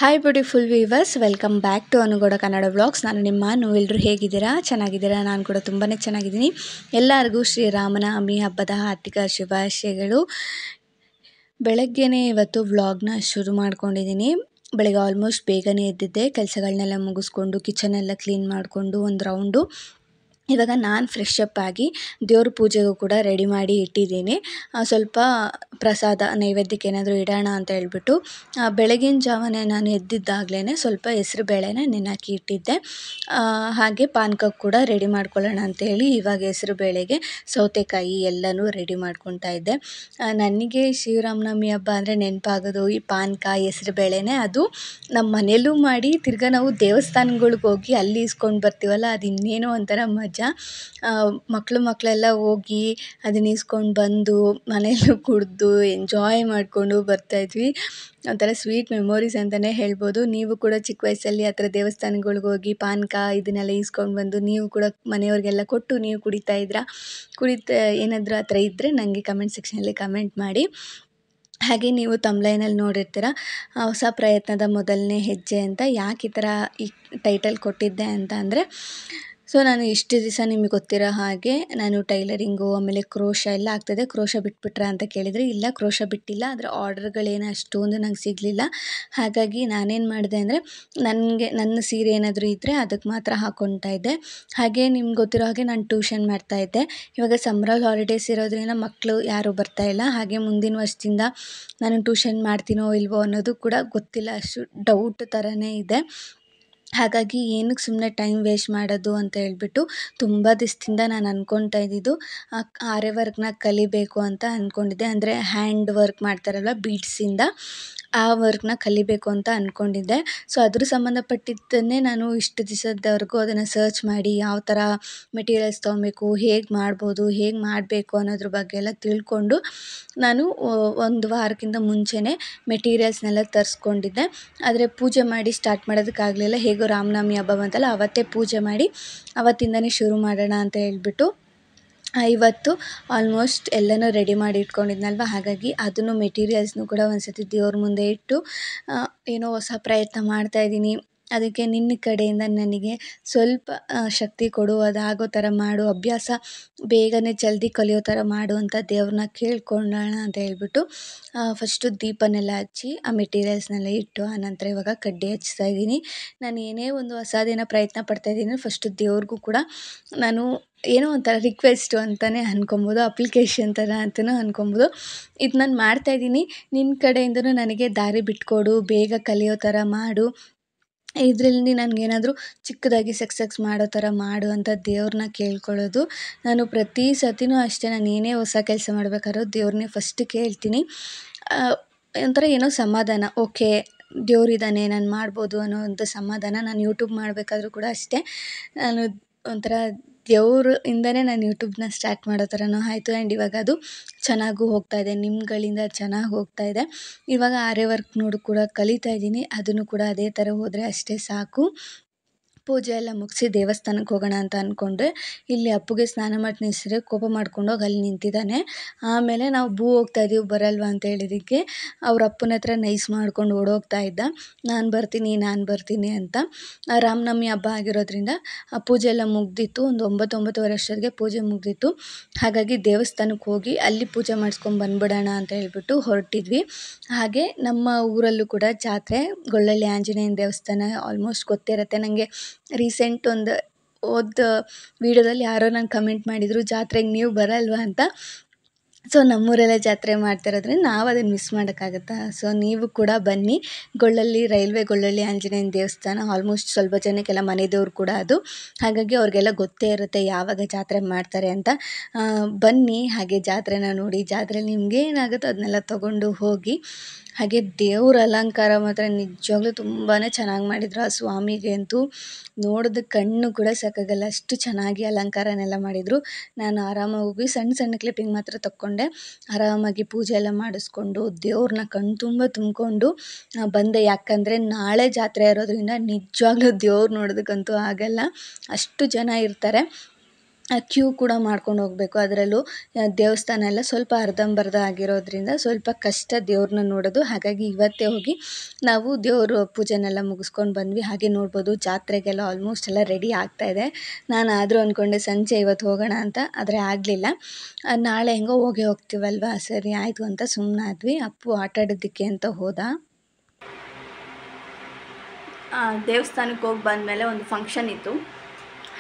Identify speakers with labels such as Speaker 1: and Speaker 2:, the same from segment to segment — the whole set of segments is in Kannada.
Speaker 1: Hi beautiful viewers, welcome back to Anu Gowda Kannada vlogs. ನಾನು ನಿಮ್ಮ ನೀವೆಲ್ಲರೂ ಹೇಗಿದ್ದೀರಾ? ಚೆನ್ನಾಗಿದ್ದೀರಾ? ನಾನು ಕೂಡ ತುಂಬಾ ಚೆನ್ನಾಗಿದ್ದೀನಿ. ಎಲ್ಲರಿಗೂ ಶ್ರೀರಾಮನವಮಿ ಹಬ್ಬದ ಹಾರ್ದಿಕ ಶುಭಾಶಯಗಳು. ಬೆಳಗ್ಗೆನೇ ಇವತ್ತು ವ್ಲಾಗ್ನ ಶುರು ಮಾಡ್ಕೊಂಡಿದ್ದೀನಿ. ಬೆಳಗ್ಗೆ ಆಲ್ಮೋಸ್ಟ್ ಬೇಗನೆ ಎದ್ದಿದ್ದೆ, ಕೆಲಸಗಳನ್ನೆಲ್ಲ ಮುಗಿಸ್ಕೊಂಡು ಕಿಚನೆಲ್ಲ ಕ್ಲೀನ್ ಮಾಡಿಕೊಂಡು ಒಂದು ರೌಂಡು ಇವಾಗ ನಾನು ಫ್ರೆಶ್ ಅಪ್ ಆಗಿ ದೇವ್ರ ಪೂಜೆಗೂ ಕೂಡ ರೆಡಿ ಮಾಡಿ ಇಟ್ಟಿದ್ದೀನಿ. ಸ್ವಲ್ಪ ಪ್ರಸಾದ ನೈವೇದ್ಯಕ್ಕೆ ಏನಾದರೂ ಇಡೋಣ ಅಂತ ಹೇಳ್ಬಿಟ್ಟು ಬೆಳಗಿನ ಜಾವನೇ ನಾನು ಎದ್ದಿದ್ದಾಗಲೇ ಸ್ವಲ್ಪ ಹೆಸ್ರು ಬೇಳೆನ ನೆನೆಹಾಕಿ ಇಟ್ಟಿದ್ದೆ. ಹಾಗೆ ಪಾನಕಕ್ಕೆ ಕೂಡ ರೆಡಿ ಮಾಡ್ಕೊಳ್ಳೋಣ ಅಂತೇಳಿ ಇವಾಗ ಹೆಸ್ರು ಬೇಳೆಗೆ ಸೌತೆಕಾಯಿ ಎಲ್ಲನೂ ರೆಡಿ ಮಾಡ್ಕೊತಾ ಇದ್ದೆ. ನನಗೆ ಶ್ರೀರಾಮನವಮಿ ಹಬ್ಬ ಅಂದರೆ ನೆನಪಾಗೋದು ಈ ಪಾನಕ ಹೆಸ್ರು ಬೇಳೆನೇ. ಅದು ನಮ್ಮ ಮನೆಯಲ್ಲೂ ಮಾಡಿ ತಿರ್ಗಾ ನಾವು ದೇವಸ್ಥಾನಗಳಿಗೆ ಹೋಗಿ ಅಲ್ಲಿ ಇಸ್ಕೊಂಡು ಬರ್ತೀವಲ್ಲ, ಅದು ಇನ್ನೇನೋ ಒಂಥರ ಮಜಾ. ಮಕ್ಕಳೆಲ್ಲ ಹೋಗಿ ಅದನ್ನ ಇಸ್ಕೊಂಡು ಬಂದು ಮನೆಯಲ್ಲೂ ಕುಡಿದು ಎಂಜಾಯ್ ಮಾಡಿಕೊಂಡು ಬರ್ತಾಯಿದ್ವಿ. ಒಂಥರ ಸ್ವೀಟ್ ಮೆಮೊರೀಸ್ ಅಂತಲೇ ಹೇಳ್ಬೋದು. ನೀವು ಕೂಡ ಚಿಕ್ಕ ವಯಸ್ಸಲ್ಲಿ ಆ ಥರ ದೇವಸ್ಥಾನಗಳ್ಗೆ ಹೋಗಿ ಪಾನಕ ಇದನ್ನೆಲ್ಲ ಇಸ್ಕೊಂಡು ಬಂದು ನೀವು ಕೂಡ ಮನೆಯವ್ರಿಗೆಲ್ಲ ಕೊಟ್ಟು ನೀವು ಏನಾದರೂ ಆ ಥರ ಇದ್ದರೆ ನನಗೆ ಕಮೆಂಟ್ ಸೆಕ್ಷನಲ್ಲಿ ಕಮೆಂಟ್ ಮಾಡಿ. ಹಾಗೆ ನೀವು ತಮ್ಲೈನಲ್ಲಿ ನೋಡಿರ್ತೀರ, ಹೊಸ ಪ್ರಯತ್ನದ ಮೊದಲನೇ ಹೆಜ್ಜೆ ಅಂತ. ಯಾಕೆ ಈ ಥರ ಈ ಟೈಟಲ್ ಕೊಟ್ಟಿದ್ದೆ ಅಂತ ಅಂದರೆ, ಸೊ ನಾನು ಇಷ್ಟು ದಿವಸ ನಿಮಗೆ ಗೊತ್ತಿರೋ ಹಾಗೆ ನಾನು ಟೈಲರಿಂಗು ಆಮೇಲೆ ಕ್ರೋಶ ಎಲ್ಲ ಆಗ್ತದೆ. ಕ್ರೋಶ ಬಿಟ್ಬಿಟ್ರಾ ಅಂತ ಕೇಳಿದರೆ, ಇಲ್ಲ ಕ್ರೋಶ ಬಿಟ್ಟಿಲ್ಲ. ಅದರ ಆರ್ಡರ್ಗಳೇನು ಅಷ್ಟೊಂದು ನಂಗೆ ಸಿಗಲಿಲ್ಲ. ಹಾಗಾಗಿ ನಾನೇನು ಮಾಡಿದೆ ಅಂದರೆ, ನನ್ನ ಸೀರೆ ಏನಾದರೂ ಇದ್ದರೆ ಅದಕ್ಕೆ ಮಾತ್ರ ಹಾಕ್ಕೊತಾ ಇದ್ದೆ. ಹಾಗೆ ನಿಮ್ಗೆ ಗೊತ್ತಿರೋ ಹಾಗೆ ನಾನು ಟ್ಯೂಷನ್ ಮಾಡ್ತಾಯಿದ್ದೆ. ಇವಾಗ ಸಮ್ಮರ್ ಹಾಲಿಡೇಸ್ ಇರೋದ್ರಿಂದ ಮಕ್ಕಳು ಯಾರೂ ಬರ್ತಾಯಿಲ್ಲ. ಹಾಗೆ ಮುಂದಿನ ವರ್ಷದಿಂದ ನಾನು ಟ್ಯೂಷನ್ ಮಾಡ್ತೀನೋ ಇಲ್ವೋ ಅನ್ನೋದು ಕೂಡ ಗೊತ್ತಿಲ್ಲ, ಅಷ್ಟು ಡೌಟ್ ಥರನೇ ಇದೆ. ಹಾಗಾಗಿ ಏನಕ್ಕೆ ಸುಮ್ಮನೆ ಟೈಮ್ ವೇಸ್ಟ್ ಮಾಡೋದು ಅಂತ ಹೇಳ್ಬಿಟ್ಟು ತುಂಬ ದಿವಸದಿಂದ ನಾನು ಅಂದ್ಕೊತಾ ಇದ್ದಿದ್ದು ಆರೆ ವರ್ಕ್ನ ಕಲಿಬೇಕು ಅಂತ ಅಂದ್ಕೊಂಡಿದ್ದೆ. ಅಂದರೆ ಹ್ಯಾಂಡ್ ವರ್ಕ್ ಮಾಡ್ತಾರಲ್ವ ಬೀಡ್ಸಿಂದ, ಆ ವರ್ಕ್ನ ಕಲಿಬೇಕು ಅಂತ ಅಂದ್ಕೊಂಡಿದ್ದೆ. ಸೊ ಅದ್ರ ಸಂಬಂಧಪಟ್ಟಿದ್ದನ್ನೇ ನಾನು ಇಷ್ಟು ದಿವಸದವರೆಗೂ ಅದನ್ನು ಸರ್ಚ್ ಮಾಡಿ ಯಾವ ಥರ ಮೆಟೀರಿಯಲ್ಸ್ ತೊಗೊಬೇಕು, ಹೇಗೆ ಮಾಡ್ಬೋದು, ಹೇಗೆ ಮಾಡಬೇಕು ಅನ್ನೋದ್ರ ಬಗ್ಗೆ ಎಲ್ಲ ತಿಳ್ಕೊಂಡು ನಾನು ಒಂದು ವಾರಕ್ಕಿಂತ ಮುಂಚೆನೇ ಮೆಟೀರಿಯಲ್ಸ್ನೆಲ್ಲ ತರಿಸ್ಕೊಂಡಿದ್ದೆ. ಆದರೆ ಪೂಜೆ ಮಾಡಿ ಸ್ಟಾರ್ಟ್ ಮಾಡೋದಕ್ಕಾಗಲಿಲ್ಲ. ಹೇಗೋ ರಾಮನವಮಿ ಹಬ್ಬ ಬಂತಲ್ಲ, ಅವತ್ತೇ ಪೂಜೆ ಮಾಡಿ ಅವತ್ತಿಂದನೇ ಶುರು ಮಾಡೋಣ ಅಂತ ಹೇಳ್ಬಿಟ್ಟು ಇವತ್ತು ಆಲ್ಮೋಸ್ಟ್ ಎಲ್ಲನೂ ರೆಡಿ ಮಾಡಿ ಇಟ್ಕೊಂಡಿದ್ನಲ್ವ. ಹಾಗಾಗಿ ಅದನ್ನು ಮೆಟೀರಿಯಲ್ಸ್ನು ಕೂಡ ಒಂದು ಸತಿ ದೇವ್ರ ಮುಂದೆ ಇಟ್ಟು ಏನೋ ಹೊಸ ಪ್ರಯತ್ನ ಮಾಡ್ತಾಯಿದ್ದೀನಿ. ಅದಕ್ಕೆ ನಿನ್ನ ಕಡೆಯಿಂದ ನನಗೆ ಸ್ವಲ್ಪ ಶಕ್ತಿ ಕೊಡು, ಅದಾಗೋ ಥರ ಮಾಡು, ಅಭ್ಯಾಸ ಬೇಗನೆ ಜಲ್ದಿ ಕಲಿಯೋ ಥರ ಮಾಡು ಅಂತ ದೇವ್ರನ್ನ ಕೇಳ್ಕೊಳ್ಳೋಣ ಅಂತ ಹೇಳ್ಬಿಟ್ಟು ಫಸ್ಟು ದೀಪನೆಲ್ಲ ಹಚ್ಚಿ ಆ ಮೆಟೀರಿಯಲ್ಸ್ನೆಲ್ಲ ಇಟ್ಟು ಆನಂತರ ಇವಾಗ ಕಡ್ಡಿ ಹಚ್ತಾ ಇದ್ದೀನಿ. ನಾನು ಏನೇ ಒಂದು ಹೊಸದೇನೋ ಪ್ರಯತ್ನ ಪಡ್ತಾಯಿದ್ದೀನಿ, ಫಸ್ಟು ದೇವ್ರಿಗೂ ಕೂಡ ನಾನು ಏನೋ ಒಂಥರ ರಿಕ್ವೆಸ್ಟು ಅಂತಲೇ ಅಂದ್ಕೊಬೋದು, ಅಪ್ಲಿಕೇಶನ್ ಥರ ಅಂತಲೂ ಅಂದ್ಕೊಬೋದು. ಇದು ನಾನು ಮಾಡ್ತಾಯಿದ್ದೀನಿ, ನಿನ್ನ ಕಡೆಯಿಂದನೂ ನನಗೆ ದಾರಿ ಬಿಟ್ಕೊಡು, ಬೇಗ ಕಲಿಯೋ ಥರ ಮಾಡು, ಇದರಲ್ಲಿ ನನಗೇನಾದರೂ ಚಿಕ್ಕದಾಗಿ ಸಕ್ಸಸ್ ಮಾಡೋ ಥರ ಮಾಡು ಅಂತ ದೇವ್ರನ್ನ ಕೇಳ್ಕೊಳ್ಳೋದು. ನಾನು ಪ್ರತಿ ಸತಿನೂ ಅಷ್ಟೇ, ನಾನು ಏನೇ ಹೊಸ ಕೆಲಸ ಮಾಡಬೇಕಾದ್ರೂ ದೇವ್ರನ್ನೇ ಫಸ್ಟ್ ಕೇಳ್ತೀನಿ. ಒಂಥರ ಏನೋ ಸಮಾಧಾನ, ಓಕೆ ದೇವ್ರಿದ್ದಾನೆ, ನಾನು ಮಾಡ್ಬೋದು ಅನ್ನೋ ಒಂದು ಸಮಾಧಾನ. ನಾನು ಯೂಟ್ಯೂಬ್ ಮಾಡಬೇಕಾದ್ರೂ ಕೂಡ ಅಷ್ಟೇ, ನಾನು ಒಂಥರ ದೇವ್ರಿಂದನೇ ನಾನು ಯೂಟ್ಯೂಬ್ನ ಸ್ಟಾರ್ಟ್ ಮಾಡೋ ಥರನೂ ಆಯಿತು. ಆ್ಯಂಡ್ ಇವಾಗ ಅದು ಚೆನ್ನಾಗೂ ಹೋಗ್ತಾಯಿದೆ, ನಿಮ್ಗಳಿಂದ ಚೆನ್ನಾಗಿ ಹೋಗ್ತಾಯಿದೆ. ಇವಾಗ ಆರೆ ವರ್ಕ್ ಕೂಡ ಕಲಿತಾ ಇದ್ದೀನಿ. ಅದನ್ನು ಕೂಡ ಅದೇ ಥರ ಹೋದರೆ ಅಷ್ಟೇ ಸಾಕು. ಪೂಜೆ ಎಲ್ಲ ಮುಗಿಸಿ ದೇವಸ್ಥಾನಕ್ಕೆ ಹೋಗೋಣ ಅಂತ ಅಂದ್ಕೊಂಡ್ರೆ, ಇಲ್ಲಿ ಅಪ್ಪುಗೆ ಸ್ನಾನ ಮಾಡಿ ನಿಲ್ಲಿಸಿದ್ರೆ ಕೋಪ ಮಾಡ್ಕೊಂಡು ಹೋಗಿ ಅಲ್ಲಿ ನಿಂತಿದ್ದಾನೆ. ಆಮೇಲೆ ನಾವು ಹೋಗ್ತಾ ಇದ್ದೀವಿ ಬರಲ್ವಾ ಅಂತ ಹೇಳಿದ್ದಕ್ಕೆ ಅವ್ರ ಅಪ್ಪನ ಹತ್ರ ನೈಸ್ ಮಾಡ್ಕೊಂಡು ಓಡೋಗ್ತಾ ಇದ್ದ, ನಾನು ಬರ್ತೀನಿ ಅಂತ. ರಾಮನವಮಿ ಹಬ್ಬ ಆಗಿರೋದ್ರಿಂದ ಪೂಜೆ ಎಲ್ಲ ಮುಗ್ದಿತ್ತು. ಒಂದು 9-9:30 ಅಷ್ಟೊತ್ತಿಗೆ ಪೂಜೆ ಮುಗ್ದಿತ್ತು. ಹಾಗಾಗಿ ದೇವಸ್ಥಾನಕ್ಕೆ ಹೋಗಿ ಅಲ್ಲಿ ಪೂಜೆ ಮಾಡಿಸ್ಕೊಂಡು ಬಂದ್ಬಿಡೋಣ ಅಂತ ಹೇಳ್ಬಿಟ್ಟು ಹೊರಟಿದ್ವಿ. ಹಾಗೆ ನಮ್ಮ ಊರಲ್ಲೂ ಕೂಡ ಜಾತ್ರೆ, ಗೊಳ್ಳಳ್ಳಿ ಆಂಜನೇಯನ ದೇವಸ್ಥಾನ ಆಲ್ಮೋಸ್ಟ್ ಗೊತ್ತೇ ಇರುತ್ತೆ. ನನಗೆ ರೀಸೆಂಟ್ ಒಂದು ವೀಡಿಯೋದಲ್ಲಿ ಯಾರೋ ನಂಗೆ ಕಮೆಂಟ್ ಮಾಡಿದರು, ಜಾತ್ರೆಗೆ ನೀವು ಬರಲ್ವಾ ಅಂತ. ಸೊ ನಮ್ಮೂರಲ್ಲೇ ಜಾತ್ರೆ ಮಾಡ್ತಿರೋದ್ರಿಂದ ನಾವು ಅದನ್ನು ಮಿಸ್ ಮಾಡೋಕ್ಕಾಗತ್ತಾ? ಸೊ ನೀವು ಕೂಡ ಬನ್ನಿ. ಗೊಳ್ಳಳ್ಳಿ ಆಂಜನೇಯನ ದೇವಸ್ಥಾನ ಆಲ್ಮೋಸ್ಟ್ ಸ್ವಲ್ಪ ಜನಕ್ಕೆಲ್ಲ ಮನೆ ದೇವ್ರು ಕೂಡ ಅದು. ಹಾಗಾಗಿ ಅವ್ರಿಗೆಲ್ಲ ಗೊತ್ತೇ ಇರುತ್ತೆ ಯಾವಾಗ ಜಾತ್ರೆ ಮಾಡ್ತಾರೆ ಅಂತ. ಬನ್ನಿ, ಹಾಗೆ ಜಾತ್ರೆನ ನೋಡಿ, ಜಾತ್ರೆಯಲ್ಲಿ ನಿಮ್ಗೆ ಏನಾಗುತ್ತೋ ಅದನ್ನೆಲ್ಲ ತೊಗೊಂಡು ಹೋಗಿ. ಹಾಗೆ ದೇವ್ರ ಅಲಂಕಾರ ಮಾತ್ರ ನಿಜವಾಗ್ಲೂ ತುಂಬಾ ಚೆನ್ನಾಗಿ ಮಾಡಿದ್ರು. ಆ ಸ್ವಾಮಿಗೆ ಅಂತೂ ನೋಡಿದ ಕಣ್ಣು ಕೂಡ ಸಾಕಾಗಲ್ಲ, ಅಷ್ಟು ಚೆನ್ನಾಗಿ ಅಲಂಕಾರನೆಲ್ಲ ಮಾಡಿದರು. ನಾನು ಆರಾಮಾಗಿ ಹೋಗಿ ಸಣ್ಣ ಕ್ಲಿಪ್ಪಿಂಗ್ ಮಾತ್ರ ತಕ್ಕೊಂಡೆ. ಆರಾಮಾಗಿ ಪೂಜೆ ಎಲ್ಲ ಮಾಡಿಸ್ಕೊಂಡು ದೇವ್ರನ್ನ ಕಣ್ಣು ತುಂಬ ತುಂಬಿಕೊಂಡು ಬಂದೆ. ಯಾಕಂದರೆ ನಾಳೆ ಜಾತ್ರೆ ಇರೋದ್ರಿಂದ ನಿಜವಾಗ್ಲೂ ದೇವ್ರು ನೋಡೋದಕ್ಕಂತೂ ಆಗಲ್ಲ, ಅಷ್ಟು ಜನ ಇರ್ತಾರೆ. ಕ್ಯೂ ಕೂಡ ಮಾಡ್ಕೊಂಡು ಹೋಗಬೇಕು. ಅದರಲ್ಲೂ ದೇವಸ್ಥಾನ ಎಲ್ಲ ಸ್ವಲ್ಪ ಅರ್ಧಂಬರ್ಧ ಆಗಿರೋದ್ರಿಂದ ಸ್ವಲ್ಪ ಕಷ್ಟ ದೇವ್ರನ್ನ ನೋಡೋದು. ಹಾಗಾಗಿ ಇವತ್ತೇ ಹೋಗಿ ನಾವು ದೇವ್ರ ಪೂಜೆನೆಲ್ಲ ಮುಗಿಸ್ಕೊಂಡು ಬಂದ್ವಿ. ಹಾಗೆ ನೋಡ್ಬೋದು ಜಾತ್ರೆಗೆಲ್ಲ ಆಲ್ಮೋಸ್ಟ್ ಎಲ್ಲ ರೆಡಿ ಆಗ್ತಾಯಿದೆ. ನಾನು ಆದರೂ ಅಂದ್ಕೊಂಡೆ ಸಂಜೆ ಇವತ್ತು ಹೋಗೋಣ ಅಂತ, ಆದರೆ ಆಗಲಿಲ್ಲ. ನಾಳೆ ಹೆಂಗೋ ಹೋಗ್ತೀವಲ್ವ, ಸರಿ ಆಯಿತು ಅಂತ ಸುಮ್ಮನಾದ್ವಿ. ಅಪ್ಪು ಆಟ ಆಡೋದಕ್ಕೆ ಅಂತ ಹೋದ. ದೇವಸ್ಥಾನಕ್ಕೆ ಹೋಗಿ ಬಂದಮೇಲೆ ಒಂದು ಫಂಕ್ಷನ್ ಇತ್ತು,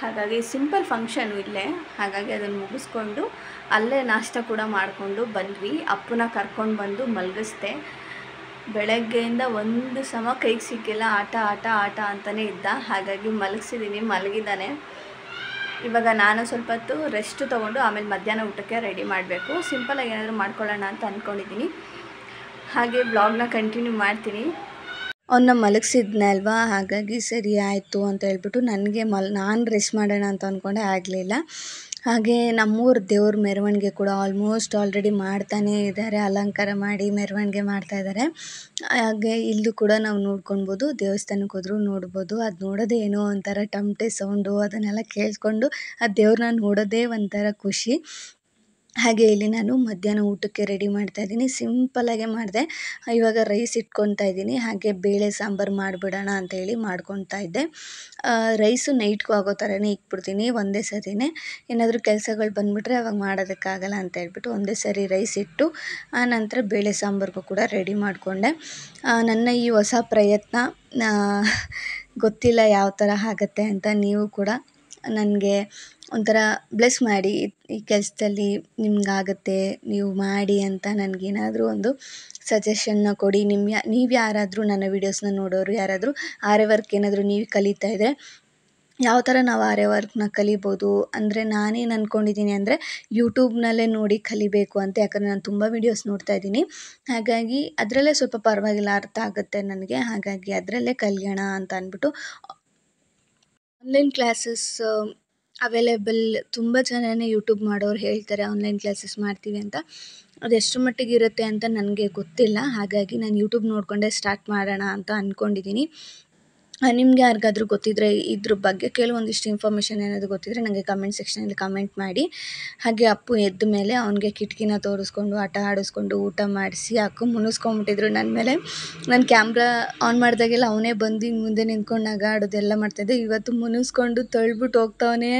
Speaker 1: ಹಾಗಾಗಿ ಸಿಂಪಲ್ ಫಂಕ್ಷನು ಇಲ್ಲೇ. ಹಾಗಾಗಿ ಅದನ್ನು ಮುಗಿಸ್ಕೊಂಡು ಅಲ್ಲೇ ನಾಷ್ಟ ಕೂಡ ಮಾಡಿಕೊಂಡು ಬಂದ್ವಿ. ಅಪ್ಪನ ಕರ್ಕೊಂಡು ಬಂದು ಮಲಗಿಸ್ದೆ. ಬೆಳಗ್ಗೆಯಿಂದ ಒಂದು ಸಮ ಕೈಗೆ ಸಿಕ್ಕಿಲ್ಲ, ಆಟ ಆಟ ಆಟ ಅಂತಲೇ ಇದ್ದ. ಹಾಗಾಗಿ ಮಲಗಿಸಿದ್ದೀನಿ, ಮಲಗಿದ್ದಾನೆ. ಇವಾಗ ನಾನು ಸ್ವಲ್ಪ ಹೊತ್ತು ರೆಸ್ಟ್ ತೊಗೊಂಡು ಆಮೇಲೆ ಮಧ್ಯಾಹ್ನ ಊಟಕ್ಕೆ ರೆಡಿ ಮಾಡಬೇಕು. ಸಿಂಪಲಾಗಿ ಏನಾದರೂ ಮಾಡ್ಕೊಳ್ಳೋಣ ಅಂತ ಅಂದ್ಕೊಂಡಿದ್ದೀನಿ. ಹಾಗೆ ಬ್ಲಾಗ್ನ ಕಂಟಿನ್ಯೂ ಮಾಡ್ತೀನಿ. ಅವನ್ನ ಮಲಗಿಸಿದ್ನೆ ಅಲ್ವಾ, ಹಾಗಾಗಿ ಸರಿ ಆಯಿತು ಅಂತ ಹೇಳ್ಬಿಟ್ಟು ನಾನು ರೆಸ್ಟ್ ಮಾಡೋಣ ಅಂತ ಅಂದ್ಕೊಂಡೆ, ಆಗಲಿಲ್ಲ. ಹಾಗೆ ನಮ್ಮೂರ ದೇವ್ರ ಮೆರವಣಿಗೆ ಕೂಡ ಆಲ್ಮೋಸ್ಟ್ ಆಲ್ರೆಡಿ ಮಾಡ್ತಾನೇ ಇದ್ದಾರೆ, ಅಲಂಕಾರ ಮಾಡಿ ಮೆರವಣಿಗೆ ಮಾಡ್ತಾಯಿದ್ದಾರೆ. ಹಾಗೆ ಇಲ್ಲೂ ಕೂಡ ನಾವು ನೋಡ್ಕೊಳ್ಬೋದು, ದೇವಸ್ಥಾನಕ್ಕೆ ಹೋದ್ರೂ ನೋಡ್ಬೋದು. ಅದು ನೋಡೋದೇ ಏನೋ ಒಂಥರ ಟಮಟೆ ಸೌಂಡು ಅದನ್ನೆಲ್ಲ ಕೇಳಿಸ್ಕೊಂಡು ಆ ದೇವ್ರನ್ನ ನೋಡೋದೇ ಒಂಥರ ಖುಷಿ. ಹಾಗೆ ಇಲ್ಲಿ ನಾನು ಮಧ್ಯಾಹ್ನ ಊಟಕ್ಕೆ ರೆಡಿ ಮಾಡ್ತಾಯಿದ್ದೀನಿ. ಸಿಂಪಲಾಗೆ ಮಾಡಿದೆ. ಇವಾಗ ರೈಸ್ ಇಟ್ಕೊತಾ ಇದ್ದೀನಿ. ಹಾಗೆ ಬೇಳೆ ಸಾಂಬಾರು ಮಾಡಿಬಿಡೋಣ ಅಂತೇಳಿ ಮಾಡ್ಕೊತಾ ಇದ್ದೆ. ರೈಸು ನೈಟ್ಗೂ ಆಗೋ ಥರನೇ ಇಟ್ಬಿಡ್ತೀನಿ ಒಂದೇ ಸರಿನೇ. ಏನಾದರೂ ಕೆಲಸಗಳು ಬಂದುಬಿಟ್ರೆ ಅವಾಗ ಮಾಡೋದಕ್ಕಾಗಲ್ಲ ಅಂತ ಹೇಳ್ಬಿಟ್ಟು ಒಂದೇ ಸರಿ ರೈಸ್ ಇಟ್ಟು ಆನಂತರ ಬೇಳೆ ಸಾಂಬಾರಿಗೂ ಕೂಡ ರೆಡಿ ಮಾಡಿಕೊಂಡೆ. ನನ್ನ ಈ ಹೊಸ ಪ್ರಯತ್ನ ಗೊತ್ತಿಲ್ಲ ಯಾವ ಥರ ಆಗುತ್ತೆ ಅಂತ. ನೀವು ಕೂಡ ನನಗೆ ಒಂಥರ ಬ್ಲೆಸ್ ಮಾಡಿ, ಈ ಕೆಲಸದಲ್ಲಿ ನಿಮ್ಗಾಗುತ್ತೆ ನೀವು ಮಾಡಿ ಅಂತ ನನಗೇನಾದರೂ ಒಂದು ಸಜೆಷನ್ನ ಕೊಡಿ. ನೀವು ಯಾರಾದರೂ ನನ್ನ ವೀಡಿಯೋಸ್ನ ನೋಡೋರು ಯಾರಾದರೂ ಆರೆ ವರ್ಕ್ ಏನಾದರೂ ನೀವು ಕಲಿತಾ ಇದ್ದರೆ ಯಾವ ಥರ ನಾವು ಆರೆ ವರ್ಕ್ನ ಕಲಿಬೋದು ಅಂದರೆ, ನಾನೇನು ಅಂದ್ಕೊಂಡಿದ್ದೀನಿ ಅಂದರೆ ಯೂಟ್ಯೂಬ್ನಲ್ಲೇ ನೋಡಿ ಕಲಿಬೇಕು ಅಂತ. ಯಾಕಂದರೆ ನಾನು ತುಂಬ ವೀಡಿಯೋಸ್ ನೋಡ್ತಾ ಇದ್ದೀನಿ, ಹಾಗಾಗಿ ಅದರಲ್ಲೇ ಸ್ವಲ್ಪ ಪರವಾಗಿಲ್ಲ ಅರ್ಥ ಆಗುತ್ತೆ ನನಗೆ. ಹಾಗಾಗಿ ಅದರಲ್ಲೇ ಕಲಿಯೋಣ ಅಂತ ಅಂದ್ಬಿಟ್ಟು ಆನ್ಲೈನ್ ಕ್ಲಾಸಸ್ ಅವೈಲೇಬಲ್ ತುಂಬ ಜನನೇ ಯೂಟ್ಯೂಬ್ ಮಾಡೋರು ಹೇಳ್ತಾರೆ ಆನ್ಲೈನ್ ಕ್ಲಾಸಸ್ ಮಾಡ್ತೀವಿ ಅಂತ. ಅದು ಎಷ್ಟರ ಮಟ್ಟಿಗೆ ಇರುತ್ತೆ ಅಂತ ನನಗೆ ಗೊತ್ತಿಲ್ಲ. ಹಾಗಾಗಿ ನಾನು ಯೂಟ್ಯೂಬ್ ನೋಡಿಕೊಂಡೇ ಸ್ಟಾರ್ಟ್ ಮಾಡೋಣ ಅಂತ ಅಂದ್ಕೊಂಡಿದ್ದೀನಿ. ನಿಮ್ಗೆ ಯಾರಿಗಾದ್ರೂ ಗೊತ್ತಿದ್ದರೆ ಇದ್ರ ಬಗ್ಗೆ ಕೆಲವೊಂದಿಷ್ಟು ಇನ್ಫಾರ್ಮೇಷನ್ ಏನಾದರೂ ಗೊತ್ತಿದ್ದರೆ ನನಗೆ ಕಮೆಂಟ್ ಸೆಕ್ಷನಲ್ಲಿ ಕಮೆಂಟ್ ಮಾಡಿ. ಹಾಗೆ ಅಪ್ಪು ಎದ್ದ ಮೇಲೆ ಅವನಿಗೆ ಕಿಟಕಿನ ತೋರಿಸ್ಕೊಂಡು ಆಟ ಆಡಿಸ್ಕೊಂಡು ಊಟ ಮಾಡಿಸಿ ಮುನಿಸ್ಕೊಂಬಿಟ್ಟಿದ್ರು ನನ್ನ ಮೇಲೆ. ನಾನು ಕ್ಯಾಮ್ರಾ ಆನ್ ಮಾಡಿದಾಗೆಲ್ಲ ಅವನೇ ಬಂದು ಹಿಂಗೆ ಮುಂದೆ ನಿಂತ್ಕೊಂಡು ನಗಾಡೋದೆಲ್ಲ ಮಾಡ್ತಾಯಿದ್ದೆ. ಇವತ್ತು ಮುನಿಸ್ಕೊಂಡು ತಳ್ಳಿಬಿಟ್ಟು ಹೋಗ್ತಾವನೇ.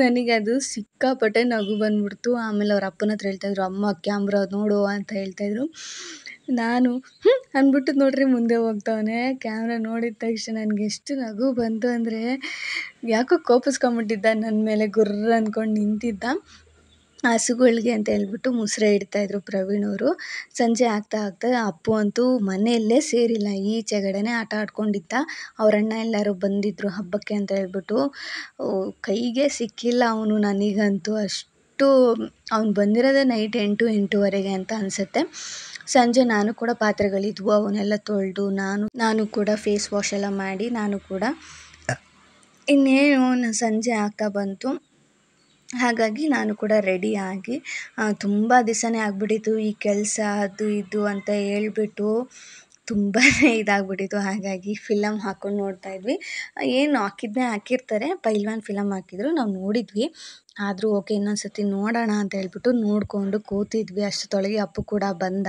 Speaker 1: ನನಗೆ ಅದು ಸಿಕ್ಕಾಪಟ್ಟೆ ನಗು ಬಂದ್ಬಿಡ್ತು. ಆಮೇಲೆ ಅವ್ರ ಅಪ್ಪನ ಹತ್ರ ಹೇಳ್ತಾಯಿದ್ರು, ಅಮ್ಮ ಕ್ಯಾಮ್ರಾ ನೋಡು ಅಂತ ಹೇಳ್ತಾಯಿದ್ರು. ನಾನು ಅಂದ್ಬಿಟ್ಟು ನೋಡ್ರಿ ಮುಂದೆ ಹೋಗ್ತಾವನೆ. ಕ್ಯಾಮ್ರಾ ನೋಡಿದ ತಕ್ಷಣ ನನಗೆ ಎಷ್ಟು ನಗು ಬಂತು ಅಂದರೆ, ಯಾಕೋ ಕೋಪಿಸ್ಕೊಂಬಿಟ್ಟಿದ್ದ ನನ್ನ ಮೇಲೆ, ಗುರ್ರ ಅಂದ್ಕೊಂಡು ನಿಂತಿದ್ದ. ಹಸುಗಳಿಗೆ ಅಂತ ಹೇಳ್ಬಿಟ್ಟು ಮುಸ್ರೆ ಇಡ್ತಾಯಿದ್ರು ಪ್ರವೀಣ್ ಅವರು. ಸಂಜೆ ಆಗ್ತಾ ಅಪ್ಪು ಅಂತೂ ಮನೆಯಲ್ಲೇ ಸೇರಿಲ್ಲ, ಈಚೆಗಡೆನೇ ಆಟ ಆಡ್ಕೊಂಡಿದ್ದ. ಅವರಣ್ಣ ಎಲ್ಲರೂ ಬಂದಿದ್ದರು ಹಬ್ಬಕ್ಕೆ ಅಂತ ಹೇಳ್ಬಿಟ್ಟು. ಕೈಗೆ ಸಿಕ್ಕಿಲ್ಲ ಅವನು ನನಗಂತೂ. ಅಷ್ಟು ಅವ್ನು ಬಂದಿರೋದೇ ನೈಟ್ 8-8:30 ಅಂತ ಅನಿಸುತ್ತೆ. ಸಂಜೆ ನಾನು ಕೂಡ ಪಾತ್ರೆಗಳಿದ್ವು, ಅವನ್ನೆಲ್ಲ ತೊಳೆದು ನಾನು ಕೂಡ ಫೇಸ್ ವಾಶ್ ಎಲ್ಲ ಮಾಡಿ ನಾನು ಕೂಡ ಇನ್ನೇನು ಸಂಜೆ ಆಗ್ತಾ ಬಂತು. ಹಾಗಾಗಿ ನಾನು ಕೂಡ ರೆಡಿಯಾಗಿ ತುಂಬ ದಿವಸನೇ ಆಗಿಬಿಟ್ಟಿತ್ತು ಈ ಕೆಲಸ ಅದು ಇದು ಅಂತ ಹೇಳ್ಬಿಟ್ಟು ತುಂಬಾ ಇದಾಗ್ಬಿಟ್ಟಿತ್ತು. ಹಾಗಾಗಿ ಫಿಲಮ್ ಹಾಕ್ಕೊಂಡು ನೋಡ್ತಾಯಿದ್ವಿ. ಏನು ಹಾಕಿರ್ತಾರೆ, ಪೈಲ್ವಾನ್ ಫಿಲಮ್ ಹಾಕಿದ್ರು, ನಾವು ನೋಡಿದ್ವಿ. ಆದರೂ ಓಕೆ ಇನ್ನೊಂದು ಸತಿ ನೋಡೋಣ ಅಂತ ಹೇಳ್ಬಿಟ್ಟು ನೋಡಿಕೊಂಡು ಕೂತಿದ್ವಿ. ಅಷ್ಟೊಳಗೆ ಅಪ್ಪು ಕೂಡ ಬಂದ.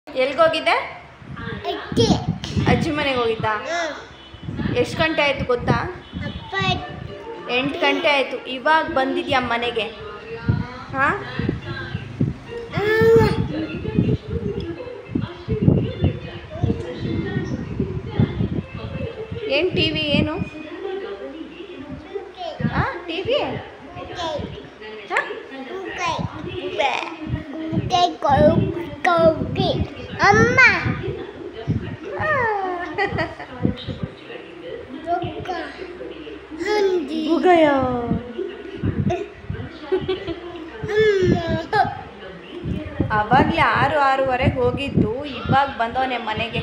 Speaker 1: ಎಲ್ಲಿಗೋಗಿದ್ದೆ? ಅಜ್ಜಿ ಮನೆಗೆ ಹೋಗಿದ್ದ? ಎಷ್ಟು ಗಂಟೆ ಆಯಿತು ಗೊತ್ತಾ? 8 ಗಂಟೆ ಆಯಿತು. ಇವಾಗ ಬಂದಿದ್ಯಾ ಮನೆಗೆ? ಹಾಂ, ಏನು ಟಿ ವಿ ಏನು? ಹಾಂ, ಟಿ ವಿ ಅಮ್ಮ ಗಯ ಅವಾಗಲೇ 6-6:30 ಹೋಗಿದ್ದು, ಇವಾಗ ಬಂದವನೇ ಮನೆಗೆ.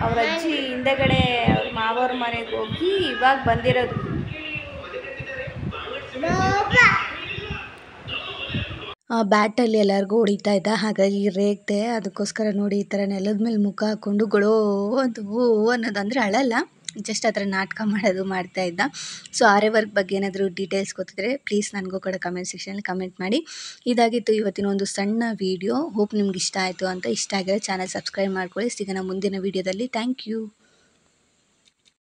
Speaker 1: ಅವ್ರ ಅಜ್ಜಿ ಹಿಂದೆಗಡೆ ಅವ್ರ ಮಾವವ್ರ ಮನೆಗೆ ಹೋಗಿ ಇವಾಗ ಬಂದಿರೋದು. ಬ್ಯಾಟಲ್ಲಿ ಎಲ್ಲರಿಗೂ ಹೊಡಿತಾ ಇದ್ದ, ಹಾಗಾಗಿ ರೇಗ್ದೆ. ಅದಕ್ಕೋಸ್ಕರ ನೋಡಿ ಈ ಥರ ನೆಲದ ಮೇಲೆ ಮುಖ ಹಾಕ್ಕೊಂಡು ಗೊಳೋ ಅಂತ ಓ ಅನ್ನೋದು, ಅಂದರೆ ಅಳಲ್ಲ, ಜಸ್ಟ್ ಆ ಥರ ನಾಟಕ ಮಾಡೋದು ಮಾಡ್ತಾ ಇದ್ದ. ಸೊ ಆರಿ ವರ್ಕ್ ಬಗ್ಗೆ ಏನಾದರೂ ಡೀಟೇಲ್ಸ್ ಗೊತ್ತಿದ್ದರೆ ಪ್ಲೀಸ್ ನನಗೂ ಕೂಡ ಕಮೆಂಟ್ ಸೆಕ್ಷನಲ್ಲಿ ಕಮೆಂಟ್ ಮಾಡಿ. ಇದಾಗಿತ್ತು ಇವತ್ತಿನ ಒಂದು ಸಣ್ಣ ವೀಡಿಯೋ. ಹೋಪ್ ನಿಮ್ಗೆ ಇಷ್ಟ ಆಯಿತು ಅಂತ. ಇಷ್ಟ ಆಗಿದ್ರೆ ಚಾನಲ್ ಸಬ್ಸ್ಕ್ರೈಬ್ ಮಾಡ್ಕೊಳ್ಳಿ. ಸಿಗೋಣ ಮುಂದಿನ ವೀಡಿಯೋದಲ್ಲಿ. Thank you.